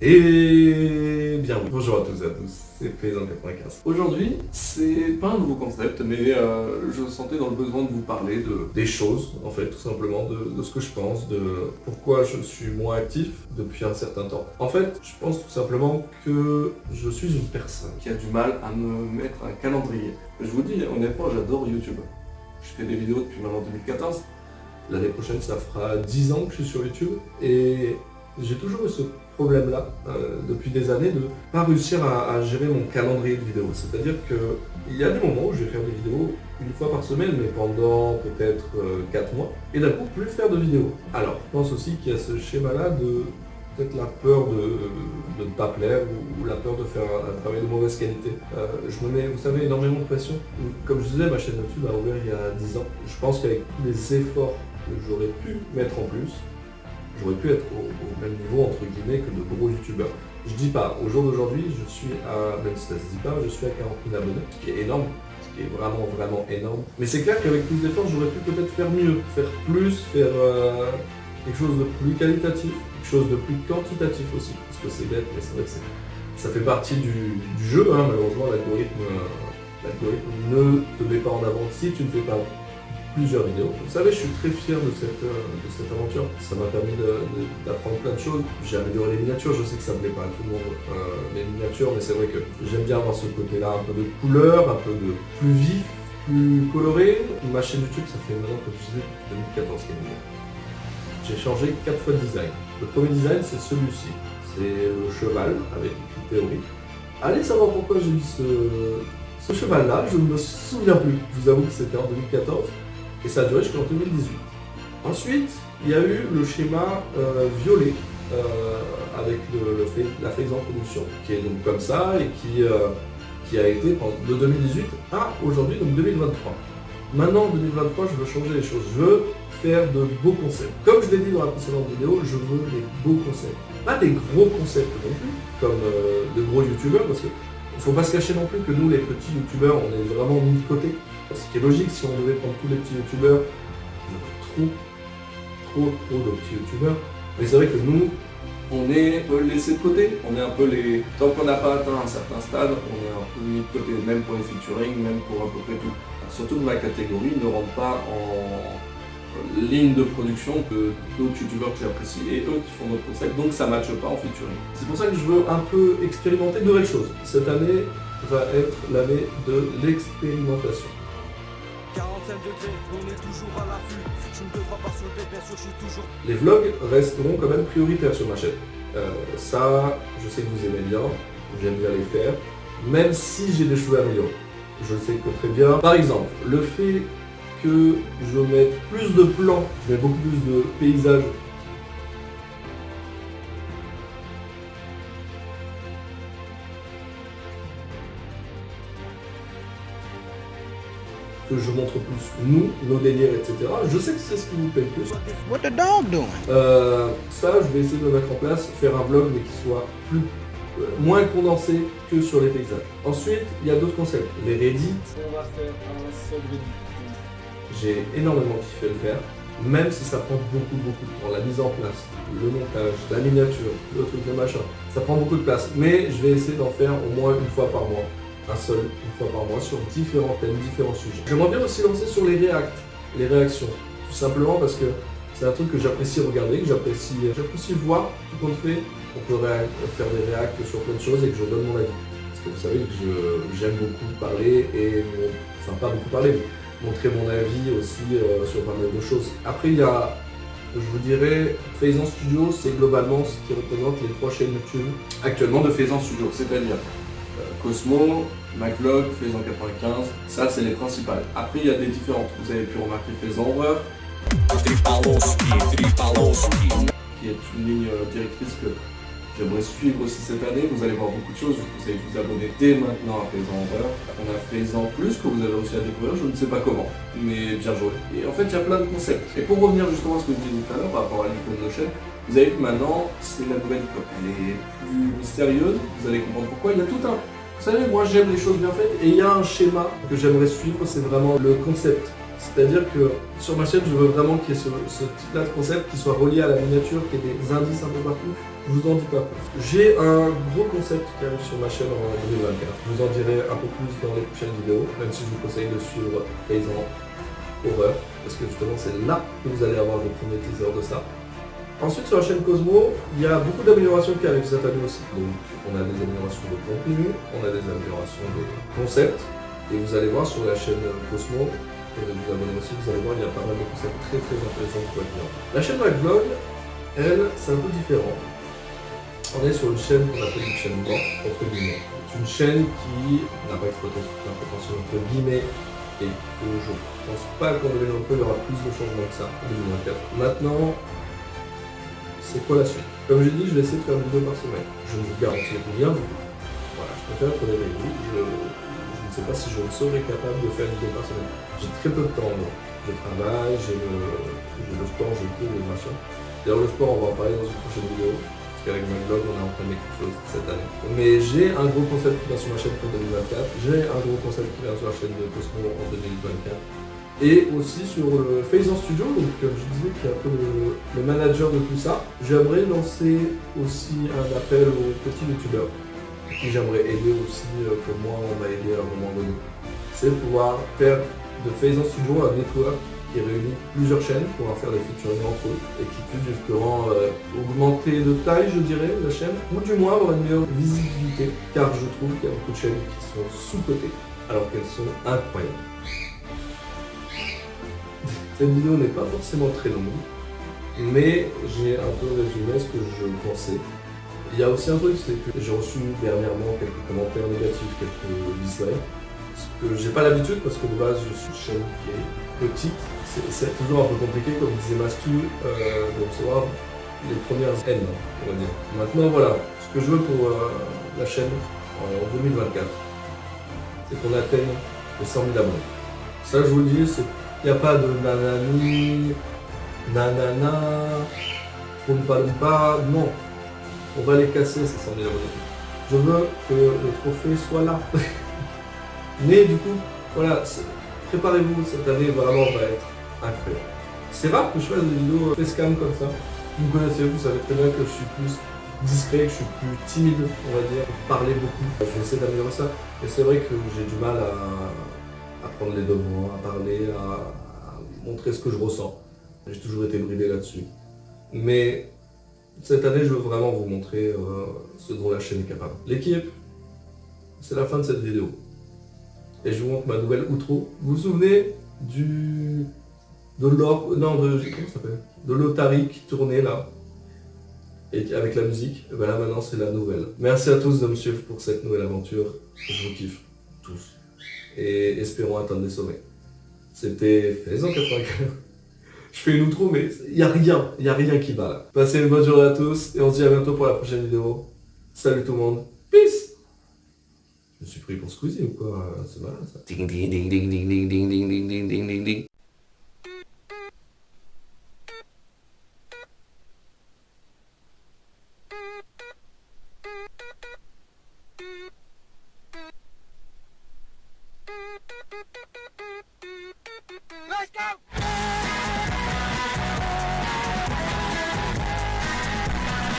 Et bien oui, bonjour à tous et à tous, c'est Faisan95. Aujourd'hui, c'est pas un nouveau concept, mais je sentais dans le besoin de vous parler des choses, en fait, tout simplement, de ce que je pense, de pourquoi je suis moins actif depuis un certain temps. En fait, je pense tout simplement que je suis une personne qui a du mal à me mettre un calendrier. Je vous dis, honnêtement, j'adore YouTube. Je fais des vidéos depuis maintenant 2014. L'année prochaine, ça fera 10 ans que je suis sur YouTube et j'ai toujours eu ce problème-là depuis des années de ne pas réussir à gérer mon calendrier de vidéos. C'est-à-dire qu'il y a des moments où je vais faire des vidéos une fois par semaine, mais pendant peut-être 4 mois, et d'un coup plus faire de vidéos. Alors, je pense aussi qu'il y a ce schéma-là de peut-être la peur de ne pas plaire ou la peur de faire un travail de mauvaise qualité. Je me mets, vous savez, énormément de pression. Comme je disais, ma chaîne YouTube a ouvert il y a 10 ans. Je pense qu'avec tous les efforts que j'aurais pu mettre en plus, j'aurais pu être au même niveau, entre guillemets, que de gros youtubeurs. Je dis pas, au jour d'aujourd'hui, je suis à, même si ça se dit pas, je suis à 40 000 abonnés, ce qui est énorme, ce qui est vraiment, vraiment énorme. Mais c'est clair qu'avec plus d'efforts, j'aurais pu peut-être faire mieux, faire plus, faire quelque chose de plus qualitatif, quelque chose de plus quantitatif aussi, parce que c'est bête, mais c'est vrai que ça fait partie du jeu, hein. Malheureusement, l'algorithme ne te met pas en avant si tu ne fais pas plusieurs vidéos. Vous savez, je suis très fier de cette aventure. Ça m'a permis d'apprendre plein de choses. J'ai amélioré les miniatures, je sais que ça ne plaît pas à tout le monde, les miniatures, mais c'est vrai que j'aime bien avoir ce côté-là, un peu de couleur, un peu de plus vif, plus coloré. Ma chaîne YouTube, ça fait maintenant, comme je disais, depuis 2014 qu'elle est nouvelle. J'ai changé 4 fois de design. Le premier design, c'est celui-ci. C'est le cheval avec une théorie. Allez savoir pourquoi j'ai mis ce cheval-là, je ne me souviens plus. Je vous avoue que c'était en 2014. Et ça a duré jusqu'en 2018. Ensuite, il y a eu le schéma violet avec la Faisan Production, qui est donc comme ça et qui a été de 2018 à aujourd'hui, donc 2023. Maintenant, en 2023, je veux changer les choses. Je veux faire de beaux concepts. Comme je l'ai dit dans la précédente vidéo, je veux des beaux concepts. Pas des gros concepts non plus, comme de gros youtubeurs, parce qu'il ne faut pas se cacher non plus que nous, les petits youtubeurs, on est vraiment mis de côté. Ce qui est logique, si on devait prendre tous les petits youtubeurs, il y en a trop de petits youtubeurs. Mais c'est vrai que nous, on est laissés de côté. On est un peu les... Tant qu'on n'a pas atteint un certain stade, on est un peu mis de côté, même pour les featuring, même pour à peu près tout. Surtout que ma catégorie ne rentre pas en ligne de production de d'autres youtubeurs que j'apprécie et eux qui font d'autres concepts, donc ça ne matche pas en featuring. C'est pour ça que je veux un peu expérimenter de nouvelles choses. Cette année va être l'année de l'expérimentation. 45 degrés, on est toujours à l'affût. Je ne te crois pas sur le bête, bien sûr, je suis toujours. Les vlogs resteront quand même prioritaires sur ma chaîne. Ça, je sais que vous aimez bien, j'aime bien les faire, même si j'ai des choses à améliorer. Je le sais que très bien. Par exemple, le fait que je mette plus de plans, je mets beaucoup plus de paysages. Que je montre plus nous, nos délires, etc. Je sais que c'est ce qui vous plaît le plus. What the dog doing? Ça, je vais essayer de le mettre en place, faire un vlog mais qui soit moins condensé que sur les paysages. Ensuite, il y a d'autres concepts. Les Reddit. On va faire un seul Reddit. J'ai énormément kiffé le faire, même si ça prend beaucoup de temps. La mise en place, le montage, la miniature, le truc, le machin, ça prend beaucoup de place. Mais je vais essayer d'en faire au moins une fois par mois. Une fois par mois, sur différents thèmes, différents sujets. J'aimerais bien aussi lancer sur les réactions, tout simplement parce que c'est un truc que j'apprécie regarder, que j'apprécie voir tout compte fait. On peut faire des réacts sur plein de choses et que je donne mon avis. Parce que vous savez que j'aime beaucoup parler enfin pas beaucoup parler, mais montrer mon avis aussi sur pas mal de choses. Après il y a, je vous dirais, Faisan Studio, c'est globalement ce qui représente les 3 chaînes YouTube actuellement de Faisan Studio, c'est-à-dire Cosmo, MacVlog, Faisan95, ça c'est les principales. Après il y a des différentes, vous avez pu remarquer Faisan Horreur, qui est une ligne directrice que j'aimerais suivre aussi cette année. Vous allez voir beaucoup de choses, vous allez vous abonner dès maintenant à Faisan Horreur. On a Faisan Plus que vous avez aussi à découvrir, je ne sais pas comment, mais bien joué. Et en fait il y a plein de concepts. Et pour revenir justement à ce que je disais tout à l'heure par rapport à l'icône de nos chaînes, vous avez vu que maintenant c'est la nouvelle icône. Elle est plus mystérieuse, vous allez comprendre pourquoi. Il y a tout un... Vous savez, moi j'aime les choses bien faites et il y a un schéma que j'aimerais suivre, c'est vraiment le concept. C'est-à-dire que sur ma chaîne, je veux vraiment qu'il y ait ce type-là de concept qui soit relié à la miniature, qu'il y ait des indices un peu partout, je vous en dis pas plus. J'ai un gros concept qui arrive sur ma chaîne en 2024. Je vous en dirai un peu plus dans les prochaines vidéos, même si je vous conseille de suivre Paysan Horreur, parce que justement c'est là que vous allez avoir les premiers teasers de ça. Ensuite sur la chaîne Cosmo, il y a beaucoup d'améliorations qui arrivent cette année aussi. Donc on a des améliorations de contenu, on a des améliorations de concepts, et vous allez voir sur la chaîne Cosmo, et vous abonnez aussi, vous allez voir, il y a pas mal de concepts très très intéressants pour être bien. La chaîne MacVlog, elle, c'est un peu différent. On est sur une chaîne qu'on appelle une chaîne morte, entre guillemets. C'est une chaîne qui n'a pas exploité son plein potentiel, entre guillemets, et que je pense pas qu'en 2023 il y aura plus de changements que ça en 2024. Maintenant, c'est quoi la suite? Comme j'ai dit, je vais essayer de faire une vidéo par semaine. Je ne vous garantis rien du tout. Voilà, je préfère être honnête avec vous. Je ne sais pas si je serai capable de faire une vidéo par semaine. J'ai très peu de temps, moi. Je travaille, j'ai le sport, j'ai tout, les machins. D'ailleurs, le sport, on va en parler dans une prochaine vidéo. Parce qu'avec ma vlog, on a entamé quelque chose cette année. Mais j'ai un gros concept qui vient sur ma chaîne pour 2024. J'ai un gros concept qui vient sur la chaîne de Cosmo en 2024. Et aussi sur le Paysan Studio, donc comme je disais, qui est un peu le manager de tout ça. J'aimerais lancer aussi un appel aux petits youtubeurs. Qui j'aimerais aider aussi, comme moi on m'a aidé à un moment donné. C'est pouvoir faire de Paysan Studio un network qui réunit plusieurs chaînes, pouvoir faire des featuring entre eux et qui puisse justement augmenter de taille, je dirais, la chaîne, ou du moins avoir une meilleure visibilité, car je trouve qu'il y a beaucoup de chaînes qui sont sous-cotées alors qu'elles sont incroyables. Cette vidéo n'est pas forcément très longue, mais j'ai un peu résumé ce que je pensais. Il y a aussi un truc, c'est que j'ai reçu dernièrement quelques commentaires négatifs, quelques dislikes, ce que j'ai pas l'habitude parce que de base je suis une chaîne qui est petite. C'est toujours un peu compliqué, comme disait Mastu, de recevoir les premières haines, on va dire. Maintenant voilà, ce que je veux pour la chaîne en 2024, c'est qu'on atteigne les 100 000 abonnés. Ça je vous le dis, il n'y a pas de nanani, nanana, lumpa lumpa, non. On va les casser ces 100 000 abonnés. Je veux que le trophée soit là. Mais du coup, voilà, préparez-vous, cette année vraiment va être incroyable. C'est rare que je fasse des vidéos facecam comme ça. Vous me connaissez, vous savez très bien que je suis plus discret, que je suis plus timide, on va dire, parler beaucoup. Je vais essayer d'améliorer ça. Et c'est vrai que j'ai du mal à prendre les devants, à parler, à montrer ce que je ressens. J'ai toujours été bridé là-dessus. Mais cette année, je veux vraiment vous montrer ce dont la chaîne est capable. L'équipe, c'est la fin de cette vidéo. Et je vous montre ma nouvelle outro. Vous vous souvenez de l'Otari qui tournait là, et avec la musique? Et ben là maintenant c'est la nouvelle. Merci à tous de me suivre pour cette nouvelle aventure. Je vous kiffe, tous. Et espérons atteindre des sommets. C'était Paysan 95. Je fais une outro mais il n'y a rien qui va là. Passez une bonne journée à tous et on se dit à bientôt pour la prochaine vidéo. Salut tout le monde, peace. Je me suis pris pour Squeezie ou quoi? C'est malin ça. Ding ding ding ding ding ding ding.